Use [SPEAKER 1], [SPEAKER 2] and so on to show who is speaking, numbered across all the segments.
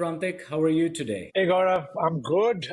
[SPEAKER 1] Prantik. How are you today?
[SPEAKER 2] Hey Gaurav, I'm good.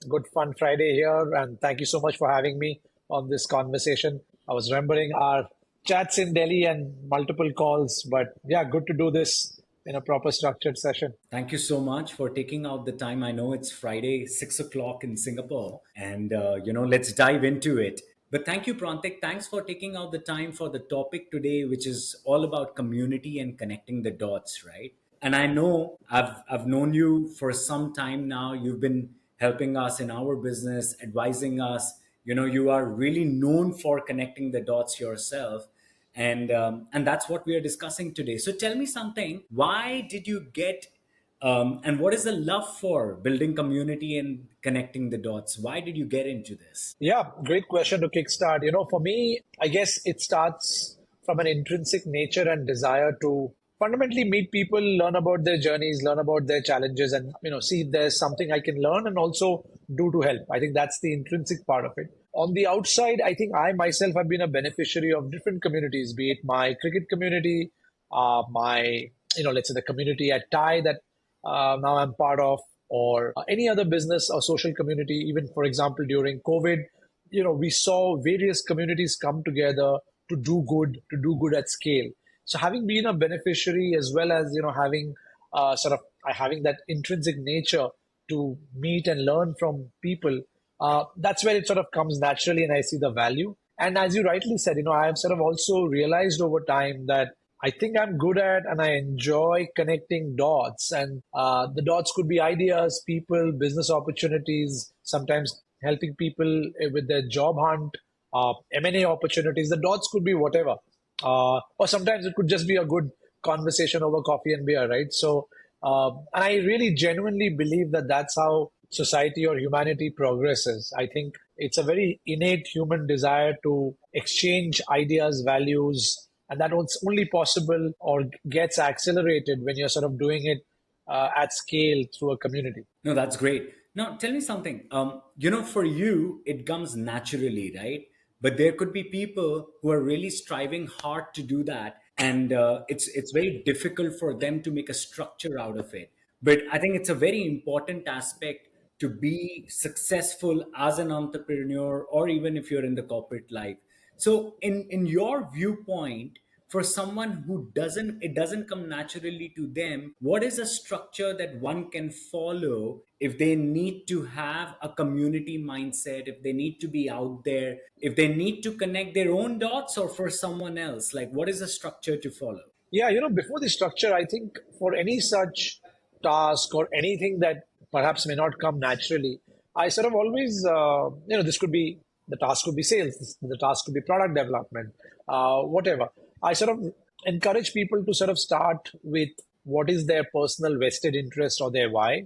[SPEAKER 2] Good fun Friday here, and thank you so much for having me on this conversation. I was remembering our chats in Delhi and multiple calls, but yeah, good to do this in a proper structured session.
[SPEAKER 1] Thank you so much for taking out the time. I know it's Friday, 6 o'clock in Singapore, and let's dive into it. But thank you, Prantik. Thanks for taking out the time for the topic today, which is all about community and connecting the dots, right? And I know I've known you for some time now. You've been helping us in our business, advising us. You are really known for connecting the dots yourself, and that's what we are discussing today. So tell me something. Why did you get and what is the love for building community and connecting the dots? Why did you get into this?
[SPEAKER 2] Yeah, great question to kickstart. For me, I guess it starts from an intrinsic nature and desire to fundamentally meet people, learn about their journeys, learn about their challenges, and see if there's something I can learn and also do to help. I think that's the intrinsic part of it. On the outside, I think I myself have been a beneficiary of different communities, be it my cricket community, my let's say the community at Thai that now I'm part of, or any other business or social community. Even, for example, during COVID, we saw various communities come together to do good at scale. So having been a beneficiary as well as, having having that intrinsic nature to meet and learn from people, that's where it sort of comes naturally and I see the value. And as you rightly said, I have sort of also realized over time that I think I'm good at and I enjoy connecting dots. And the dots could be ideas, people, business opportunities, sometimes helping people with their job hunt, M&A opportunities. The dots could be whatever. Or sometimes it could just be a good conversation over coffee and beer, right? So, and I really genuinely believe that that's how society or humanity progresses. I think it's a very innate human desire to exchange ideas, values, and that was only possible or gets accelerated when you're sort of doing it at scale through a community.
[SPEAKER 1] No, that's great. Now, tell me something. For you, it comes naturally, right? But there could be people who are really striving hard to do that, and it's very difficult for them to make a structure out of it. But I think it's a very important aspect to be successful as an entrepreneur, or even if you're in the corporate life. So, in your viewpoint, for someone who doesn't come naturally to them, what is a structure that one can follow if they need to have a community mindset, if they need to be out there, if they need to connect their own dots, or for someone else, like what is a structure to follow?
[SPEAKER 2] Yeah, before the structure, I think for any such task or anything that perhaps may not come naturally, I sort of always, this could be the task could be sales, the task could be product development, whatever. I sort of encourage people to sort of start with what is their personal vested interest or their why,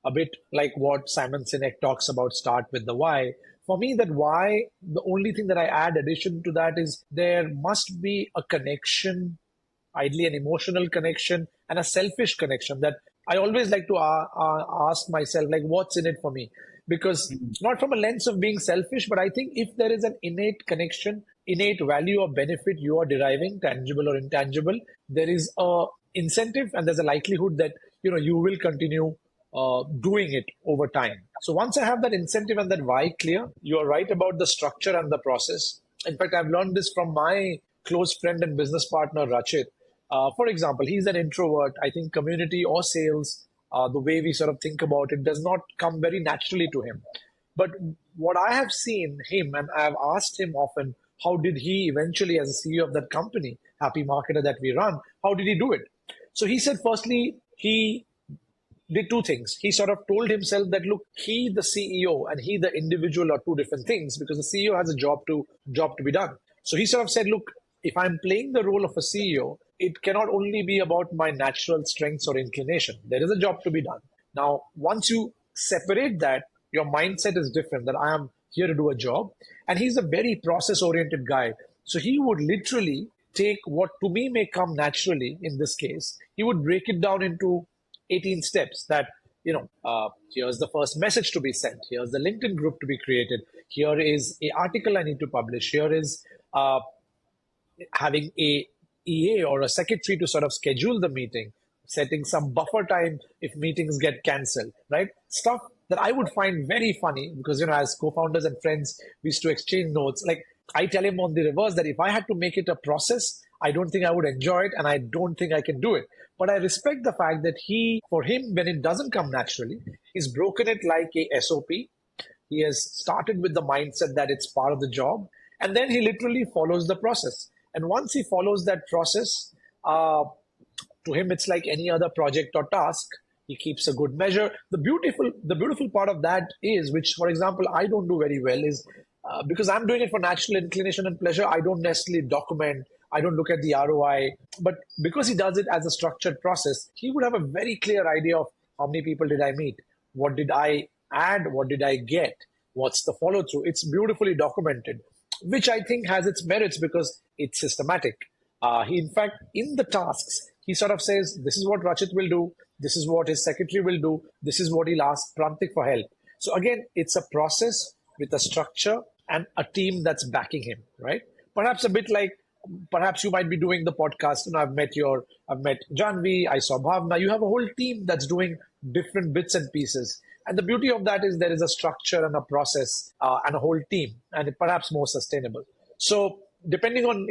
[SPEAKER 2] a bit like what Simon Sinek talks about, start with the why. For me, that why, the only thing that I add addition to that is there must be a connection, ideally an emotional connection and a selfish connection that I always like to ask myself, like, what's in it for me? Because not from a lens of being selfish, but I think if there is an innate connection, innate value or benefit you are deriving, tangible or intangible, there is a incentive and there's a likelihood that you will continue doing it over time. So once I have that incentive and that why clear, you are right about the structure and the process. In fact, I've learned this from my close friend and business partner, Rachit. For example, he's an introvert. I think community or sales, the way we sort of think about it, does not come very naturally to him. But what I have seen him, and I have asked him often, how did he eventually, as a CEO of that company, Happy Marketer that we run, how did he do it? So he said, firstly, he did two things. He sort of told himself that, look, he, the CEO, and he, the individual, are two different things because the CEO has a job to be done. So he sort of said, look, if I'm playing the role of a CEO, it cannot only be about my natural strengths or inclination. There is a job to be done. Now, once you separate that, your mindset is different, that I am here to do a job. And he's a very process oriented guy. So he would literally take what to me may come naturally in this case, he would break it down into 18 steps that, here's the first message to be sent. Here's the LinkedIn group to be created. Here is a article I need to publish. Here is having a EA or a secretary to sort of schedule the meeting, setting some buffer time if meetings get cancelled, right? Stuff that I would find very funny because, as co-founders and friends, we used to exchange notes. Like I tell him on the reverse that if I had to make it a process, I don't think I would enjoy it and I don't think I can do it. But I respect the fact that for him, when it doesn't come naturally, he's broken it like a SOP. He has started with the mindset that it's part of the job, and then he literally follows the process. And once he follows that process, to him it's like any other project or task. He keeps a good measure. The beautiful part of that is, which for example I don't do very well, is because I'm doing it for natural inclination and pleasure. I don't necessarily document. I don't look at the ROI. But because he does it as a structured process, he would have a very clear idea of how many people did I meet, what did I add, what did I get, what's the follow through. It's beautifully documented, which I think has its merits because it's systematic. He, in fact, in the tasks, he sort of says, this is what Rachit will do, this is what his secretary will do, this is what he'll ask Prantik for help. So again, it's a process with a structure and a team that's backing him, right? Perhaps a bit like, perhaps you might be doing the podcast, and I've met Janvi, I saw Bhavna. You have a whole team that's doing different bits and pieces. And the beauty of that is there is a structure and a process and a whole team, and it perhaps more sustainable. So depending on,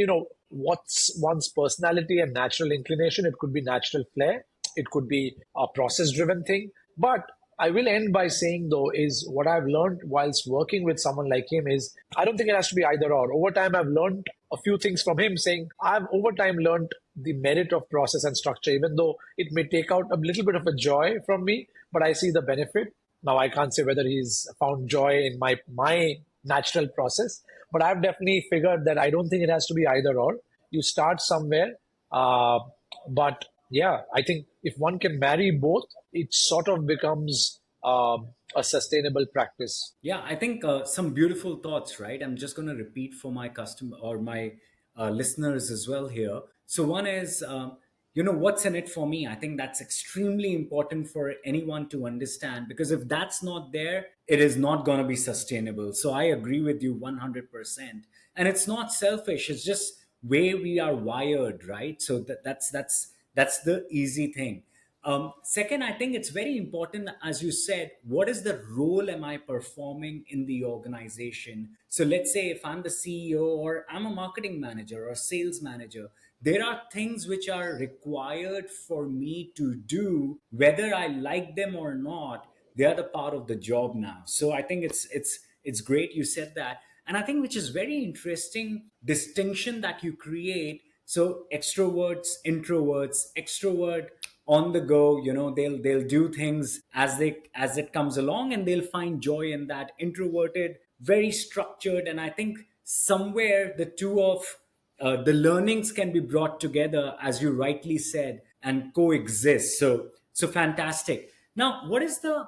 [SPEAKER 2] what's one's personality and natural inclination, it could be natural flair, it could be a process driven thing. But I will end by saying, though, is what I've learned whilst working with someone like him is I don't think it has to be either or. Over time, I've learned a few things from him, saying I've over time learned the merit of process and structure, even though it may take out a little bit of a joy from me, but I see the benefit. Now, I can't say whether he's found joy in my natural process, but I've definitely figured that I don't think it has to be either or. You start somewhere, but yeah, I think if one can marry both, it sort of becomes a sustainable practice.
[SPEAKER 1] Yeah, I think some beautiful thoughts, right? I'm just going to repeat for my customer or my listeners as well here. So, one is, what's in it for me? I think that's extremely important for anyone to understand because if that's not there, it is not going to be sustainable. So, I agree with you 100%. And it's not selfish, it's just way we are wired, right? So, that's the easy thing. Second, I think it's very important, as you said, what is the role am I performing in the organization? So let's say if I'm the CEO or I'm a marketing manager or sales manager, there are things which are required for me to do, whether I like them or not. They are the part of the job now. So I think it's great you said that, and I think which is very interesting distinction that you create. So extroverts, introverts, extrovert on the go, they'll do things as it comes along and they'll find joy in that. Introverted, very structured, and I think somewhere the two of the learnings can be brought together, as you rightly said, and coexist. So fantastic. Now, what is the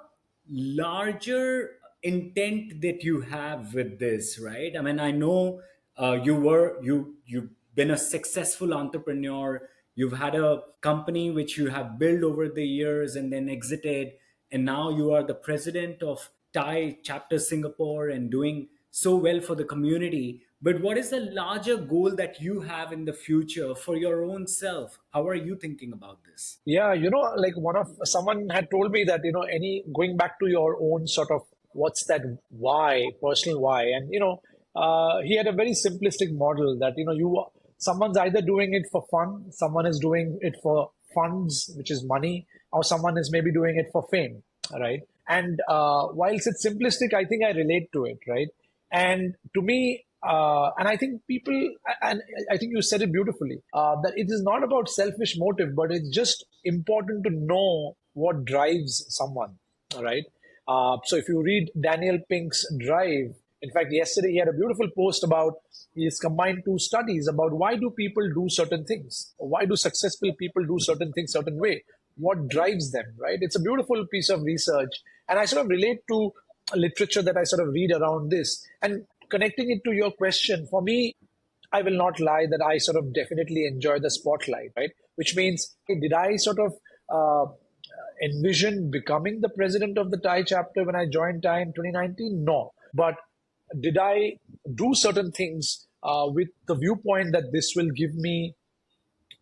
[SPEAKER 1] larger intent that you have with this, right? I mean, I know you've been a successful entrepreneur. You've had a company which you have built over the years and then exited, and now you are the president of Thai chapter Singapore and doing so well for the community. But what is the larger goal that you have in the future for your own self? How are you thinking about this?
[SPEAKER 2] Yeah, like someone had told me that, any going back to your own sort of what's that why, personal why. And, he had a very simplistic model that, someone's either doing it for fun, someone is doing it for funds, which is money, or someone is maybe doing it for fame, right? And whilst it's simplistic, I think I relate to it, right? And to me, and I think and I think you said it beautifully, that it is not about selfish motive, but it's just important to know what drives someone, all right? So if you read Daniel Pink's Drive, in fact, yesterday he had a beautiful post about he's combined two studies about why do people do certain things, why do successful people do certain things certain way, what drives them, right? It's a beautiful piece of research, and I sort of relate to literature that I sort of read around this. And connecting it to your question, for me, I will not lie that I sort of definitely enjoy the spotlight, right? Which means, did I sort of envision becoming the president of the Thai chapter when I joined Thai in 2019? No. But did I do certain things with the viewpoint that this will give me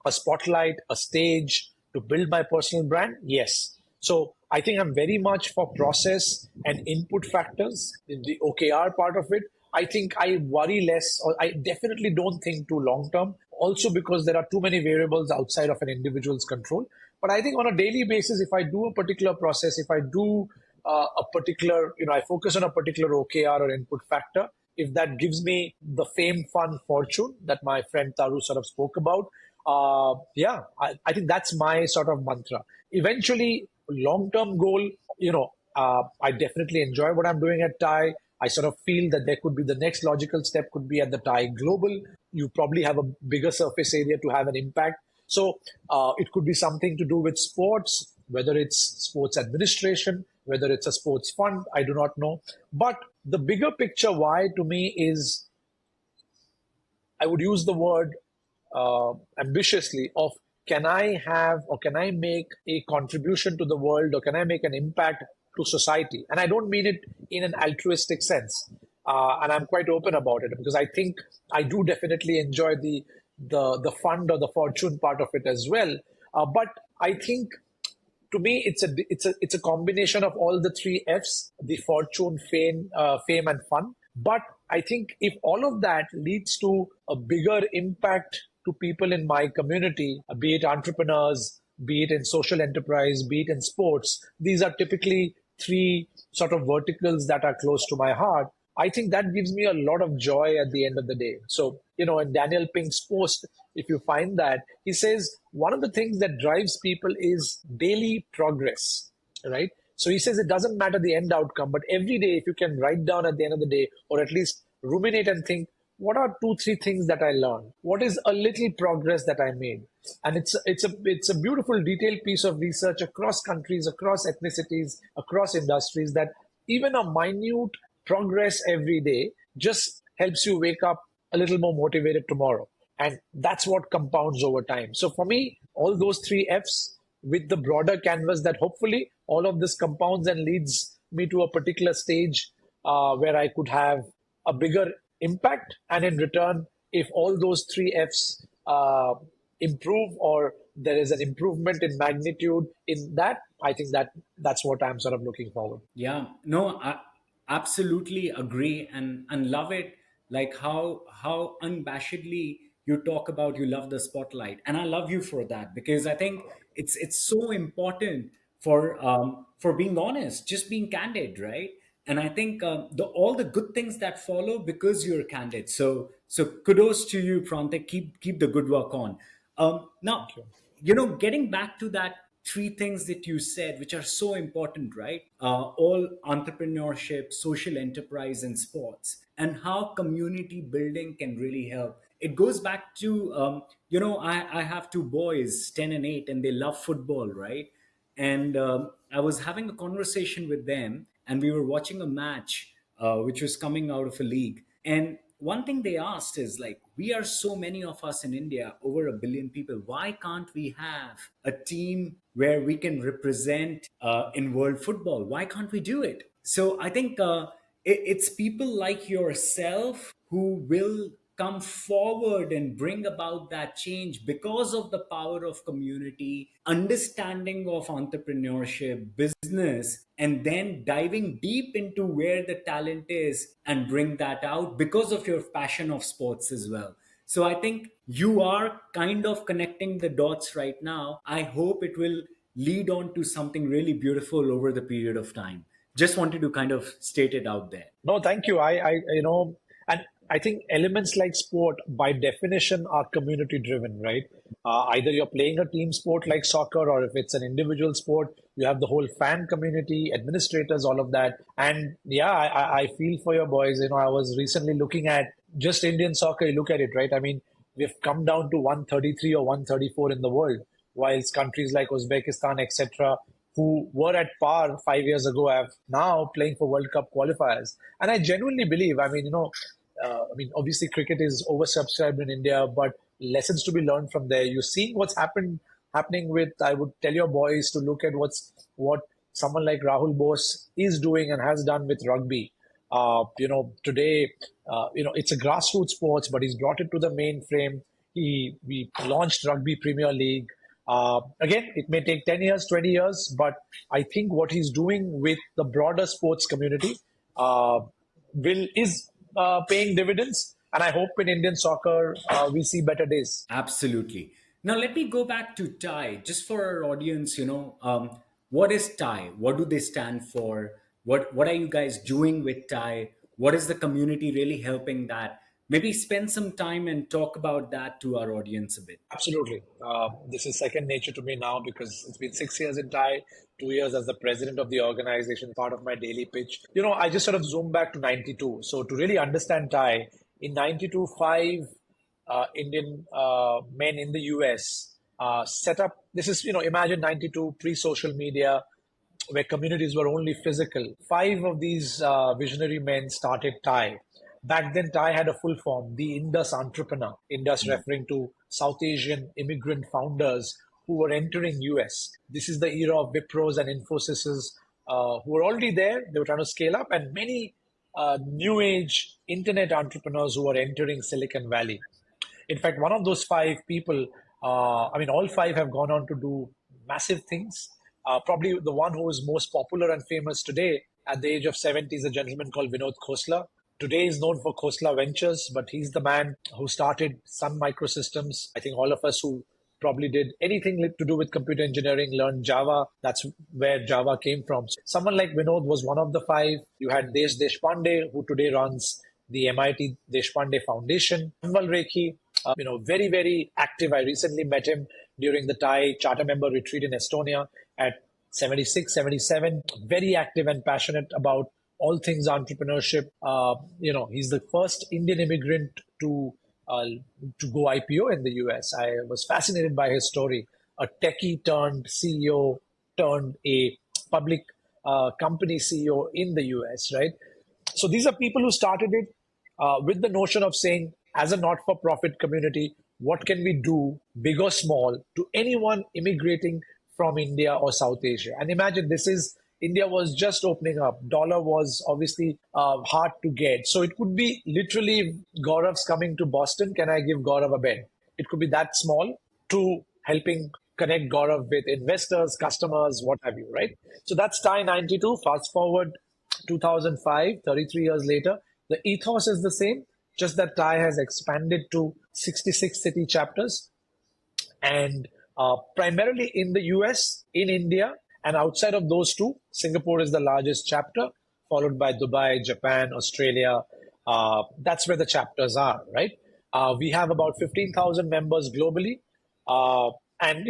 [SPEAKER 2] a spotlight, a stage to build my personal brand? Yes. So I think I'm very much for process and input factors in the OKR part of it. I think I worry less, or I definitely don't think too long term. Also, because there are too many variables outside of an individual's control. But I think on a daily basis, if I do a particular process, if I do a particular, I focus on a particular OKR or input factor, if that gives me the fame, fun, fortune that my friend Taru sort of spoke about, yeah, I think that's my sort of mantra. Eventually, long term goal, I definitely enjoy what I'm doing at TIE. I sort of feel that there could be the next logical step could be at the TIE Global. You probably have a bigger surface area to have an impact. So it could be something to do with sports, whether it's sports administration, whether it's a sports fund, I do not know. But the bigger picture why to me is I would use the word ambitiously of can I have or can I make a contribution to the world or can I make an impact to society? And I don't mean it in an altruistic sense. And I'm quite open about it because I think I do definitely enjoy the fund or the fortune part of it as well. But I think to me it's a combination of all the three F's: the fortune, fame and fun. But I think if all of that leads to a bigger impact to people in my community, be it entrepreneurs, be it in social enterprise, be it in sports, these are typically three sort of verticals that are close to my heart. I think that gives me a lot of joy at the end of the day. So, in Daniel Pink's post, if you find that, he says one of the things that drives people is daily progress, right? So he says it doesn't matter the end outcome, but every day, if you can write down at the end of the day, or at least ruminate and think, what are two, three things that I learned? What is a little progress that I made? And it's a beautiful detailed piece of research across countries, across ethnicities, across industries that even a minute progress every day just helps you wake up a little more motivated tomorrow. And that's what compounds over time. So for me, all those three F's with the broader canvas that hopefully all of this compounds and leads me to a particular stage where I could have a bigger impact. And in return, if all those three F's improve or there is an improvement in magnitude in that, I think that's what I'm sort of looking forward.
[SPEAKER 1] Yeah, no, I absolutely agree and love it. Like how unabashedly you talk about you love the spotlight, and I love you for that because I think it's so important for being honest, just being candid, right? And I think the all the good things that follow because you're candid. So kudos to you, Prantik. Keep the good work on. Now,
[SPEAKER 2] Thank you.
[SPEAKER 1] getting back to that three things that you said, which are so important, right? All entrepreneurship, social enterprise, and sports, and how community building can really help. It goes back to, I have two boys, 10 and 8, and they love football, right? And I was having a conversation with them, and we were watching a match which was coming out of a league. And one thing they asked is like, we are so many of us in India, over a billion people. Why can't we have a team where we can represent in world football? Why can't we do it? So I think it's people like yourself who will come forward and bring about that change because of the power of community, understanding of entrepreneurship, business, and then diving deep into where the talent is and bring that out because of your passion of sports as well. So I think you are kind of connecting the dots right now. I hope it will lead on to something really beautiful over the period of time. Just wanted to kind of state it out there.
[SPEAKER 2] No, thank you. And I think elements like sport, by definition, are community driven, right? Either you're playing a team sport like soccer, or if it's an individual sport, you have the whole fan community, administrators, all of that. And yeah, I feel for your boys. I was recently looking at just Indian soccer. You look at it, right? I mean, we've come down to 133 or 134 in the world, whilst countries like Uzbekistan, etc., who were at par 5 years ago have now playing for World Cup qualifiers. And I genuinely believe, obviously cricket is oversubscribed in India, but lessons to be learned from there. You're seeing what's happening with, I would tell your boys to look at what someone like Rahul Bose is doing and has done with rugby. Today, it's a grassroots sports, but he's brought it to the mainframe. We launched Rugby Premier League. Again, it may take 10 years, 20 years, but I think what he's doing with the broader sports community uh, is paying dividends. And I hope in Indian soccer we see better days.
[SPEAKER 1] Absolutely. Now let me go back to Thai, just for our audience. What is Thai? What do they stand for? What are you guys doing with Thai? What is the community really helping that? Maybe spend some time and talk about that to our audience a bit.
[SPEAKER 2] Absolutely. This is second nature to me now because it's been 6 years in Thai, 2 years as the president of the organization, part of my daily pitch. I just sort of zoom back to 92. So to really understand Thai, in 92, five Indian men in the US set up, this is, imagine 92 pre-social media, where communities were only physical. Five of these visionary men started Thai. Back then, Thai had a full form, the Indus entrepreneur. Indus referring to South Asian immigrant founders who were entering US. This is the era of Wipros and Infosys who were already there. They were trying to scale up, and many new age internet entrepreneurs who were entering Silicon Valley. In fact, one of those five people, all five have gone on to do massive things. Probably the one who is most popular and famous today at the age of 70 is a gentleman called Vinod Khosla. Today is known for Khosla Ventures, but he's the man who started Sun Microsystems. I think all of us who probably did anything to do with computer engineering learned Java. That's where Java came from. Someone like Vinod was one of the five. You had Desh Deshpande, who today runs the MIT Deshpande Foundation. Anval Rekhi, very, very active. I recently met him during the Thai charter member retreat in Estonia at 76, 77. Very active and passionate about all things entrepreneurship. He's the first Indian immigrant to go IPO in the US. I was fascinated by his story. A techie turned CEO turned a public company CEO in the US, right? So these are people who started it with the notion of saying, as a not-for-profit community, what can we do, big or small, to anyone immigrating from India or South Asia? And imagine India was just opening up. Dollar was obviously hard to get. So it could be literally Gaurav's coming to Boston. Can I give Gaurav a bed? It could be that small to helping connect Gaurav with investors, customers, what have you, right? So that's Thai 92. Fast forward 2005, 33 years later. The ethos is the same, just that Thai has expanded to 66 city chapters and primarily in the US, in India, and outside of those two, Singapore is the largest chapter, followed by Dubai, Japan, Australia. That's where the chapters are, right? We have about 15,000 members globally. And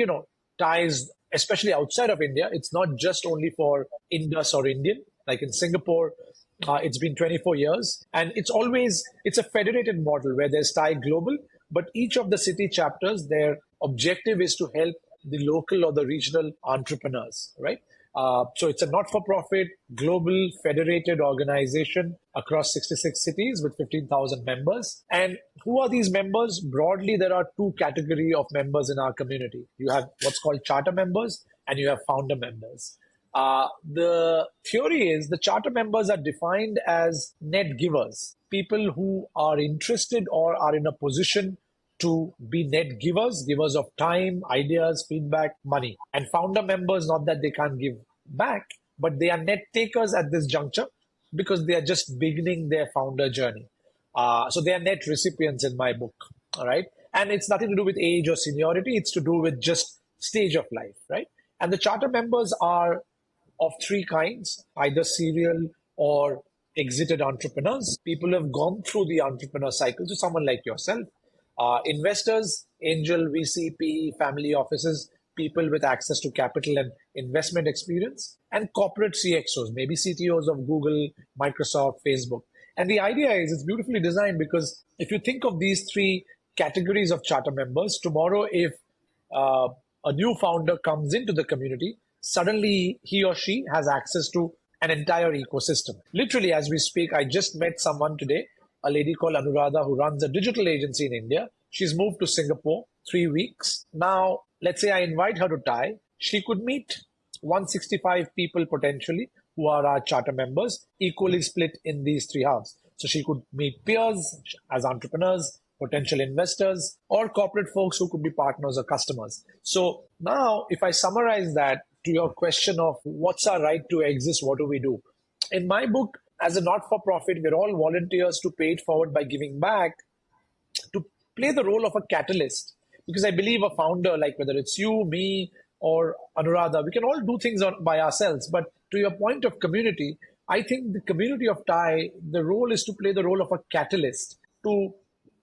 [SPEAKER 2] ties, especially outside of India, it's not just only for Indus or Indian. Like in Singapore, it's been 24 years. And it's a federated model where there's Thai global, but each of the city chapters, their objective is to help the local or the regional entrepreneurs, right? So it's a not-for-profit, global, federated organization across 66 cities with 15,000 members. And who are these members? Broadly, there are two categories of members in our community. You have what's called charter members and you have founder members. The theory is the charter members are defined as net givers, people who are interested or are in a position to be net givers of time, ideas, feedback, money. And founder members, not that they can't give back, but they are net takers at this juncture because they are just beginning their founder journey. So they are net recipients in my book, all right? And it's nothing to do with age or seniority. It's to do with just stage of life, right? And the charter members are of three kinds, either serial or exited entrepreneurs. People have gone through the entrepreneur cycle. So someone like yourself, investors, angel, VC, PE, family offices, people with access to capital and investment experience, and corporate CXOs, maybe CTOs of Google, Microsoft, Facebook. And the idea is it's beautifully designed because if you think of these three categories of charter members, tomorrow if a new founder comes into the community, suddenly he or she has access to an entire ecosystem. Literally, as we speak, I just met someone today, a lady called Anuradha who runs a digital agency in India. She's moved to Singapore 3 weeks. Now, let's say I invite her to Thai. She could meet 165 people potentially who are our charter members, equally split in these three halves. So she could meet peers as entrepreneurs. potential investors, or corporate folks who could be partners or customers. So now, if I summarize that to your question of what's our right to exist, what do we do? In my book, as a not for profit, we're all volunteers to pay it forward by giving back, to play the role of a catalyst. Because I believe a founder, like whether it's you, me, or Anuradha, we can all do things by ourselves. But to your point of community, I think the community of Thai, the role is to play the role of a catalyst to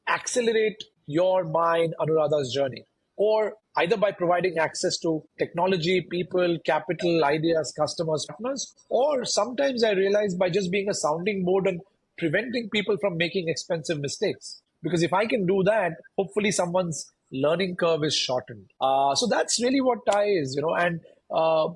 [SPEAKER 2] accelerate your, mine, Anuradha's journey, or either by providing access to technology, people, capital, ideas, customers, partners, or sometimes I realize by just being a sounding board and preventing people from making expensive mistakes. Because if I can do that, hopefully someone's learning curve is shortened. So that's really what TIE is, And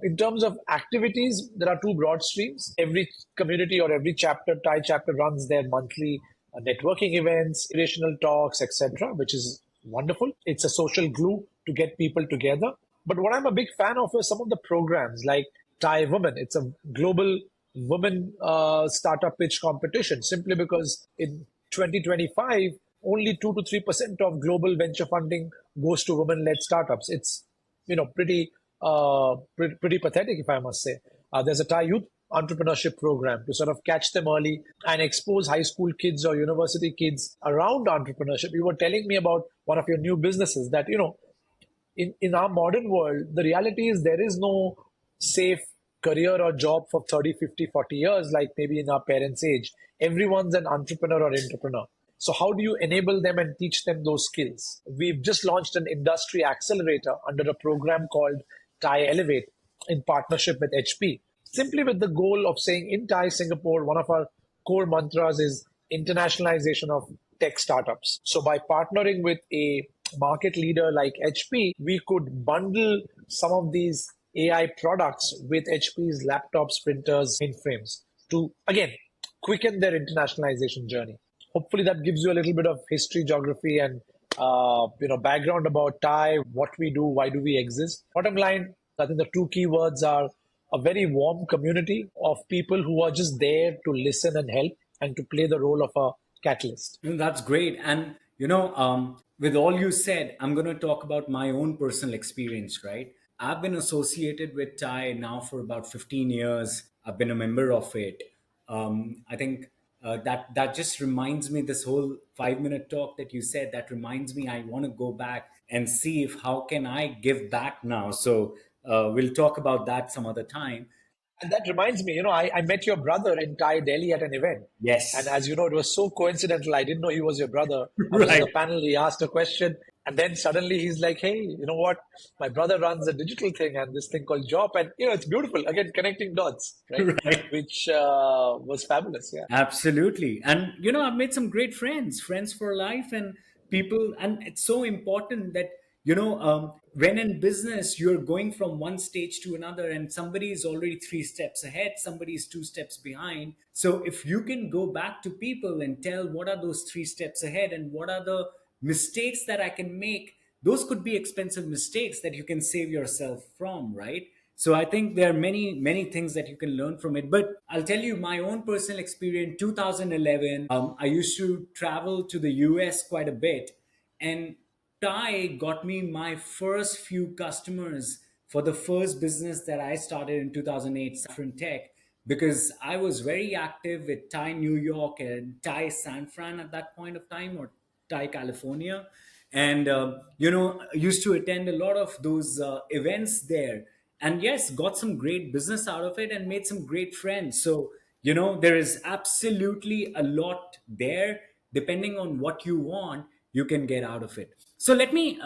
[SPEAKER 2] in terms of activities, there are two broad streams. Every community or every chapter, TIE chapter, runs their monthly networking events, inspirational talks, etc., which is wonderful. It's a social glue to get people together. But what I'm a big fan of is some of the programs like Thai Women. It's a global women startup pitch competition, simply because in 2025, only 2 to 3% of global venture funding goes to women-led startups. It's pretty pathetic, if I must say. There's a Thai youth entrepreneurship program to sort of catch them early and expose high school kids or university kids around entrepreneurship. You were telling me about one of your new businesses that, in our modern world, the reality is there is no safe career or job for 30, 50, 40 years, like maybe in our parents' age. Everyone's an entrepreneur or entrepreneur. So how do you enable them and teach them those skills? We've just launched an industry accelerator under a program called Thai Elevate in partnership with HP, simply with the goal of saying in Thai Singapore, one of our core mantras is internationalization of tech startups. So by partnering with a market leader like HP, we could bundle some of these AI products with HP's laptops, printers, mainframes to, again, quicken their internationalization journey. Hopefully that gives you a little bit of history, geography, and background about Thai, what we do, why do we exist. Bottom line, I think the two key words are a very warm community of people who are just there to listen and help and to play the role of a catalyst.
[SPEAKER 1] That's great. And, with all you said, I'm going to talk about my own personal experience, right? I've been associated with Thai now for about 15 years. I've been a member of it. I think that just reminds me, this whole 5 minute talk that you said, that reminds me I want to go back and see if how can I give back now. So we'll talk about that some other time.
[SPEAKER 2] And that reminds me, I met your brother in Thai Delhi at an event. And
[SPEAKER 1] Yes.
[SPEAKER 2] as you know, it was so coincidental. I didn't know he was your brother. I was in the
[SPEAKER 1] Right.
[SPEAKER 2] panel. He asked a question. And then suddenly he's like, hey, you know what? My brother runs a digital thing and this thing called Job. And, it's beautiful. Again, connecting dots, right?
[SPEAKER 1] Right.
[SPEAKER 2] Which was fabulous. Yeah.
[SPEAKER 1] Absolutely. And, I've made some great friends for life, and people. And it's so important that, when in business, you're going from one stage to another, and somebody is already 3 steps ahead, somebody is 2 steps behind. So if you can go back to people and tell what are those 3 steps ahead and what are the mistakes that I can make, those could be expensive mistakes that you can save yourself from, right? So I think there are many things that you can learn from it. But I'll tell you my own personal experience. 2011, I used to travel to the US quite a bit, and Thai got me my first few customers for the first business that I started in 2008, Saffron Tech, because I was very active with Thai New York and Thai San Fran at that point of time, or Thai California. And, used to attend a lot of those events there. And yes, got some great business out of it and made some great friends. So, there is absolutely a lot there. Depending on what you want, you can get out of it. So let me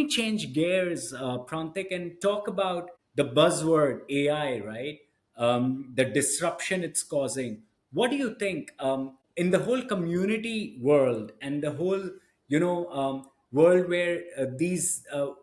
[SPEAKER 1] change gears, Prantik, and talk about the buzzword AI, right? The disruption it's causing. What do you think, in the whole community world and the whole, world where these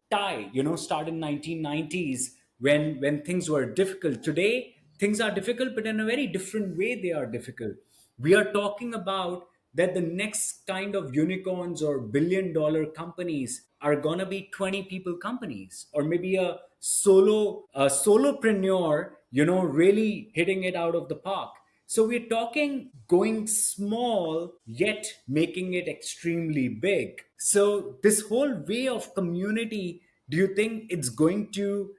[SPEAKER 1] Thai, started in 1990s, when things were difficult. Today things are difficult, but in a very different way they are difficult. We are talking about that the next kind of unicorns or billion-dollar companies are gonna be 20 people companies, or maybe a solopreneur, really hitting it out of the park. So we're talking going small, yet making it extremely big. So this whole way of community, do you think it's going to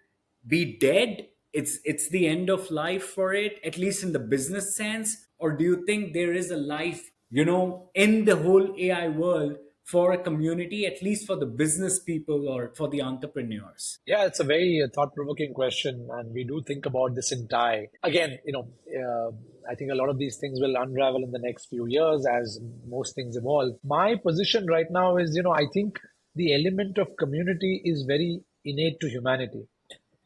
[SPEAKER 1] be dead? It's the end of life for it, at least in the business sense? Or do you think there is a life, in the whole AI world for a community, at least for the business people or for the entrepreneurs?
[SPEAKER 2] Yeah, it's a very thought-provoking question, and we do think about this in Thai. Again, I think a lot of these things will unravel in the next few years as most things evolve. My position right now is, I think the element of community is very innate to humanity.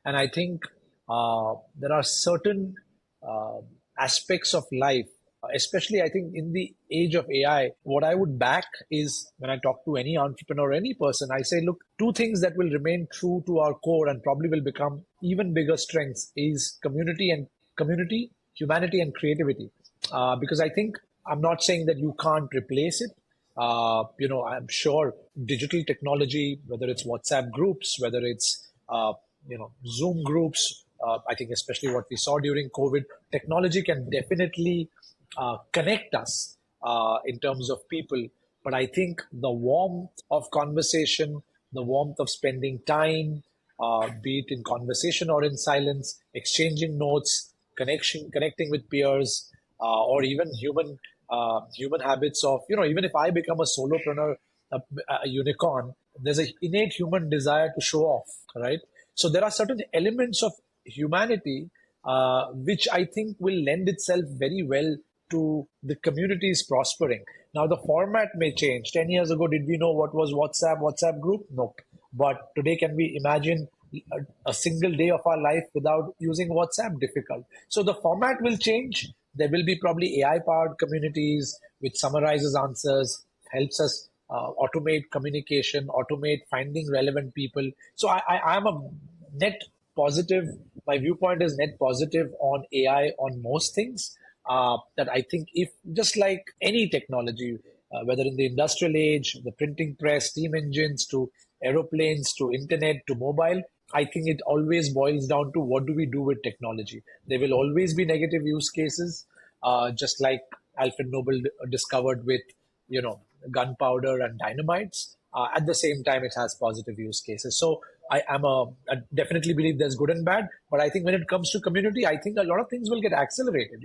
[SPEAKER 2] And I think there are certain uh, aspects of life, especially I think in the age of AI, what I would back is when I talk to any entrepreneur, any person, I say, look, two things that will remain true to our core and probably will become even bigger strengths is community, humanity, and creativity. Because I think I'm not saying that you can't replace it. I'm sure digital technology, whether it's WhatsApp groups, whether it's Zoom groups. I think especially what we saw during COVID, technology can definitely connect us in terms of people. But I think the warmth of conversation, the warmth of spending time, be it in conversation or in silence, exchanging notes, connecting with peers, or even human habits of, even if I become a solopreneur, a unicorn, there's an innate human desire to show off, right? So there are certain elements of humanity which I think will lend itself very well to the communities prospering. Now the format may change. 10 years ago, did we know what was WhatsApp group? Nope. But today, can we imagine a single day of our life without using WhatsApp? Difficult. So the format will change. There will be probably AI powered communities which summarizes answers, helps us automate communication, automate finding relevant people. So I'm a net positive. My viewpoint is net positive on AI on most things. That I think, if just like any technology, whether in the industrial age, the printing press, steam engines, to aeroplanes, to internet, to mobile, I think it always boils down to what do we do with technology. There will always be negative use cases, just like Alfred Nobel discovered with, gunpowder and dynamites. At the same time, it has positive use cases. So I definitely believe there's good and bad, but I think when it comes to community, I think a lot of things will get accelerated.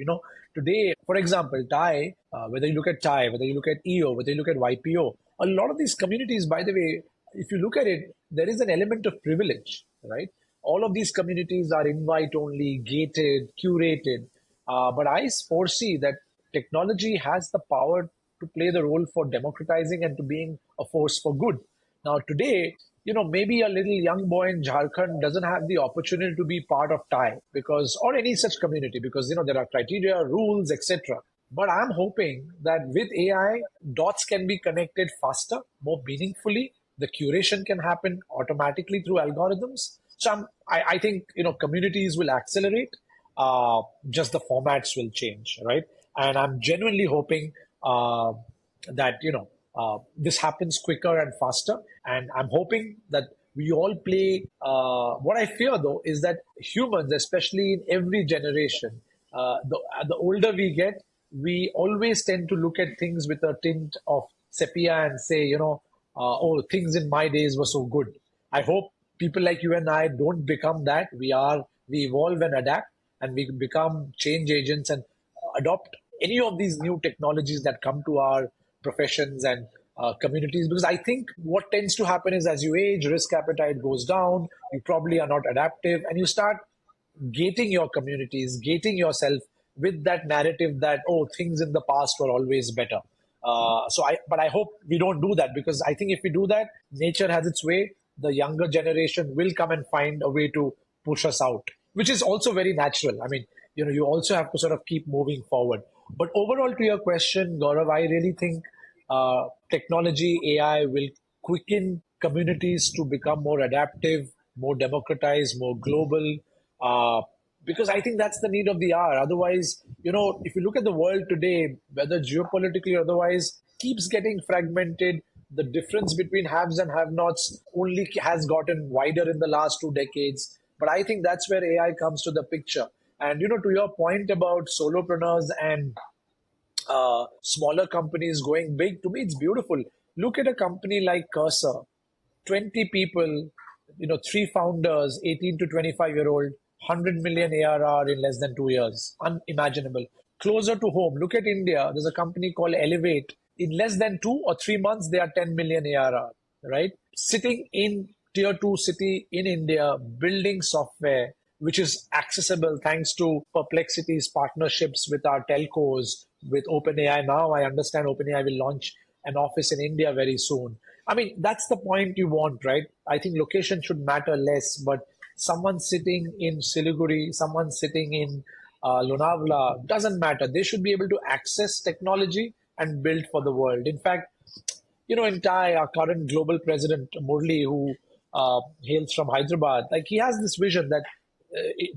[SPEAKER 2] Today, for example, Thai, whether you look at Thai, whether you look at EO, whether you look at YPO, a lot of these communities, by the way, if you look at it, there is an element of privilege, right? All of these communities are invite only, gated, curated. But I foresee that technology has the power to play the role for democratizing and to being a force for good. Now, today, maybe a little young boy in Jharkhand doesn't have the opportunity to be part of Thai because, or any such community, because, there are criteria, rules, etc. But I'm hoping that with AI, dots can be connected faster, more meaningfully. The curation can happen automatically through algorithms. So I think, communities will accelerate. Just the formats will change, right? And I'm genuinely hoping that this happens quicker and faster. And I'm hoping that we all play. What I fear, though, is that humans, especially in every generation, the older we get, we always tend to look at things with a tint of sepia and say, oh, things in my days were so good. I hope people like you and I don't become that. We evolve and adapt, and we become change agents and adopt any of these new technologies that come to our professions and communities. Because I think what tends to happen is, as you age, risk appetite goes down, you probably are not adaptive, and you start gating your communities, gating yourself with that narrative that, oh, things in the past were always better. But I hope we don't do that, because I think if we do that, nature has its way. The younger generation will come and find a way to push us out, which is also very natural. I mean, you also have to sort of keep moving forward. But overall, to your question, Gaurav, I really think technology, AI will quicken communities to become more adaptive, more democratized, more global. Because I think that's the need of the hour. Otherwise, if you look at the world today, whether geopolitically or otherwise, keeps getting fragmented. The difference between haves and have-nots only has gotten wider in the last 2 decades. But I think that's where AI comes to the picture. And to your point about solopreneurs and smaller companies going big, to me it's beautiful. Look at a company like Cursor, 20 people, three founders, 18 to 25-year-old, 100 million ARR in less than 2 years. Unimaginable. Closer to home, look at India. There's a company called Elevate. In less than 2 or 3 months, they are 10 million ARR, right? Sitting in tier two city in India, building software, which is accessible thanks to Perplexity's partnerships with our telcos, with OpenAI. Now I understand OpenAI will launch an office in India very soon. I mean, that's the point you want, right? I think location should matter less, but someone sitting in Siliguri, someone sitting in Lonavala, doesn't matter. They should be able to access technology and build for the world. In fact, in Thai, our current global president, Murli, who hails from Hyderabad, like he has this vision that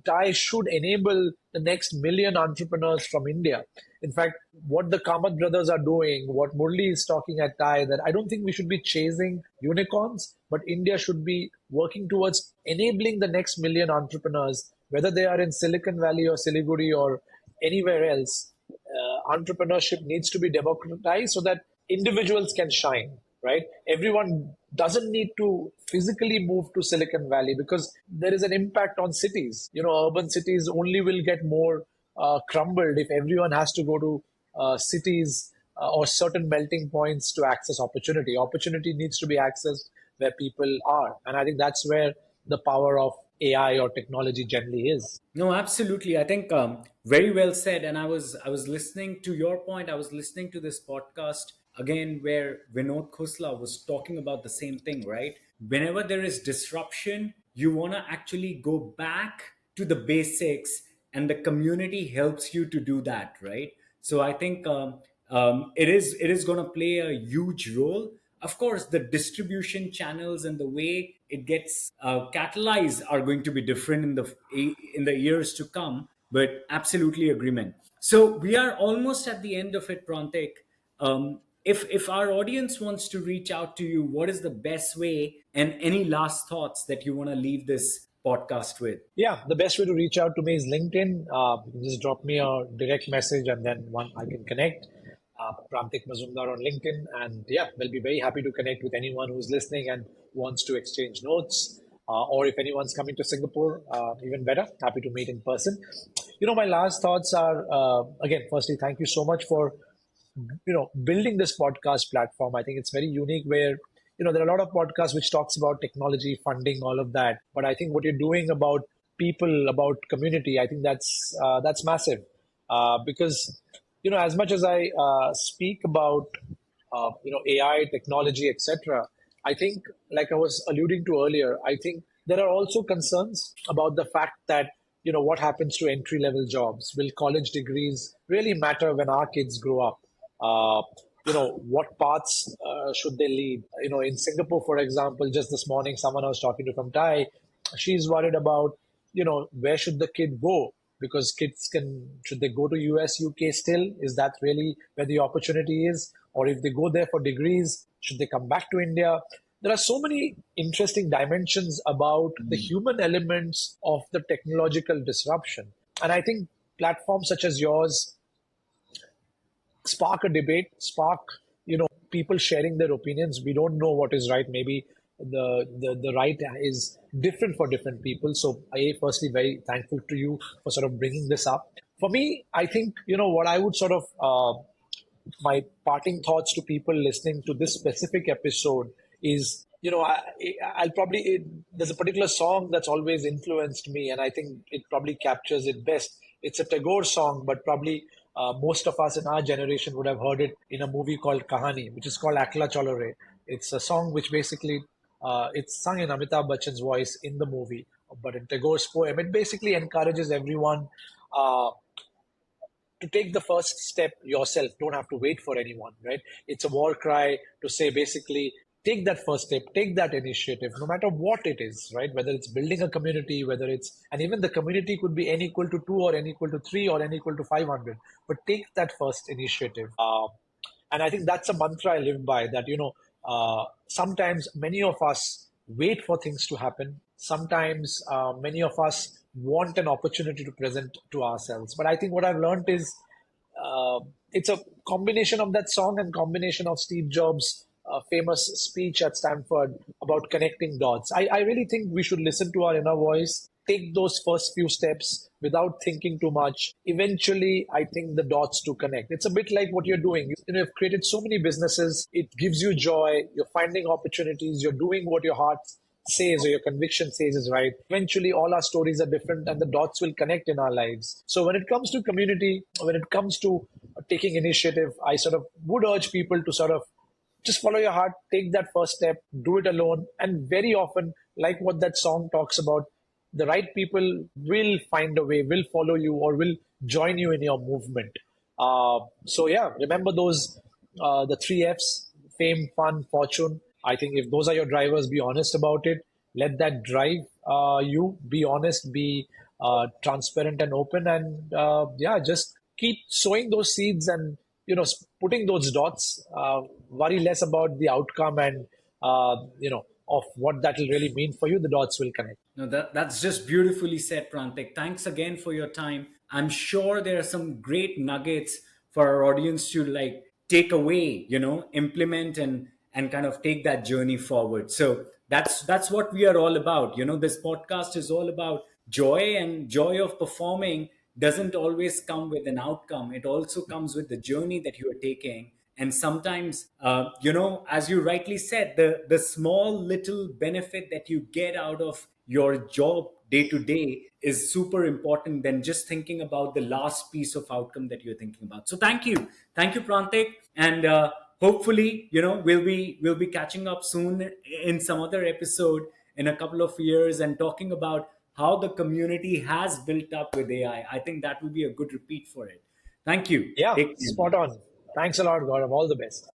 [SPEAKER 2] Thai should enable the next million entrepreneurs from India. In fact, what the Kamath brothers are doing, what Murli is talking at Thai, that I don't think we should be chasing unicorns, but India should be working towards enabling the next million entrepreneurs, whether they are in Silicon Valley or Siliguri or anywhere else. Entrepreneurship needs to be democratized so that individuals can shine, right? Everyone doesn't need to physically move to Silicon Valley because there is an impact on cities. Urban cities only will get more crumbled if everyone has to go to cities or certain melting points to access opportunity. Opportunity needs to be accessed where people are. And I think that's where the power of AI or technology generally is.
[SPEAKER 1] No, absolutely. I think very well said. And I was listening to your point. I was listening to this podcast again where Vinod Khosla was talking about the same thing, right? Whenever there is disruption, you want to actually go back to the basics, and the community helps you to do that, right? So I think it is going to play a huge role. Of course, the distribution channels and the way it gets catalyzed are going to be different in the years to come. But absolutely agreement. So we are almost at the end of it, Prantik. If our audience wants to reach out to you, what is the best way, and any last thoughts that you want to leave this podcast with?
[SPEAKER 2] Yeah, the best way to reach out to me is LinkedIn. You can just drop me a direct message and then one I can connect. Prantik Mazumdar on LinkedIn. And yeah, we'll be very happy to connect with anyone who's listening and wants to exchange notes. Or if anyone's coming to Singapore, even better, happy to meet in person. My last thoughts are, again, firstly, thank you so much for building this podcast platform. I think it's very unique where there are a lot of podcasts which talks about technology funding, all of that, but I think what you're doing about people, about community, I think that's massive. Because as much as I speak about AI technology, etc., I think, like I was alluding to earlier, I think there are also concerns about the fact that what happens to entry level jobs. Will college degrees really matter when our kids grow up? uh, what paths should they lead? In Singapore, for example, just this morning, someone I was talking to from Thai, she's worried about, where should the kid go? Because should they go to US, UK still? Is that really where the opportunity is? Or if they go there for degrees, should they come back to India? There are so many interesting dimensions about the human elements of the technological disruption. And I think platforms such as yours spark a debate, spark people sharing their opinions. We don't know what is right. Maybe the right is different for different people. So I firstly very thankful to you for sort of bringing this up. For me, I think what I would sort of my parting thoughts to people listening to this specific episode is, I'll probably there's a particular song that's always influenced me, and I think it probably captures it best. It's a Tagore song, but probably most of us in our generation would have heard it in a movie called Kahani, which is called Akla Cholore. It's a song which basically it's sung in Amitabh Bachchan's voice in the movie, but in Tagore's poem, it basically encourages everyone uh, to take the first step yourself. Don't have to wait for anyone, right? It's a war cry to say basically take that first step, take that initiative, no matter what it is, right? Whether it's building a community, whether it's, and even the community could be n equal to 2 or n equal to 3 or n equal to 500, but take that first initiative. And I think that's a mantra I live by, that, sometimes many of us wait for things to happen. Sometimes many of us want an opportunity to present to ourselves. But I think what I've learned is uh, it's a combination of that song and combination of Steve Jobs' famous speech at Stanford about connecting dots. I really think we should listen to our inner voice, take those first few steps without thinking too much. Eventually, I think the dots to connect. It's a bit like what you're doing. You've created so many businesses. It gives you joy. You're finding opportunities. You're doing what your heart says or your conviction says is right. Eventually, all our stories are different and the dots will connect in our lives. So, when it comes to community, when it comes to taking initiative, I sort of would urge people to sort of just follow your heart, take that first step, do it alone. And very often, like what that song talks about, the right people will find a way, will follow you, or will join you in your movement. So, yeah, remember those the three F's: fame, fun, fortune. I think if those are your drivers, be honest about it. Let that drive you. Be honest, be transparent and open, and yeah, just keep sowing those seeds and putting those dots. Worry less about the outcome and of what that will really mean for you. The dots will connect.
[SPEAKER 1] No, that's just beautifully said, Prantik. Thanks again for your time. I'm sure there are some great nuggets for our audience to like take away, implement and kind of take that journey forward. So that's what we are all about. This podcast is all about joy, and joy of performing doesn't always come with an outcome. It also comes with the journey that you are taking. And sometimes, as you rightly said, the small little benefit that you get out of your job day to day is super important than just thinking about the last piece of outcome that you're thinking about. So thank you, Prantik, and hopefully, we'll be catching up soon in some other episode in a couple of years and talking about how the community has built up with AI. I think that will be a good repeat for it. Thank you.
[SPEAKER 2] Yeah,
[SPEAKER 1] Take care.
[SPEAKER 2] spot on. Thanks a lot, Gaurav. All the best.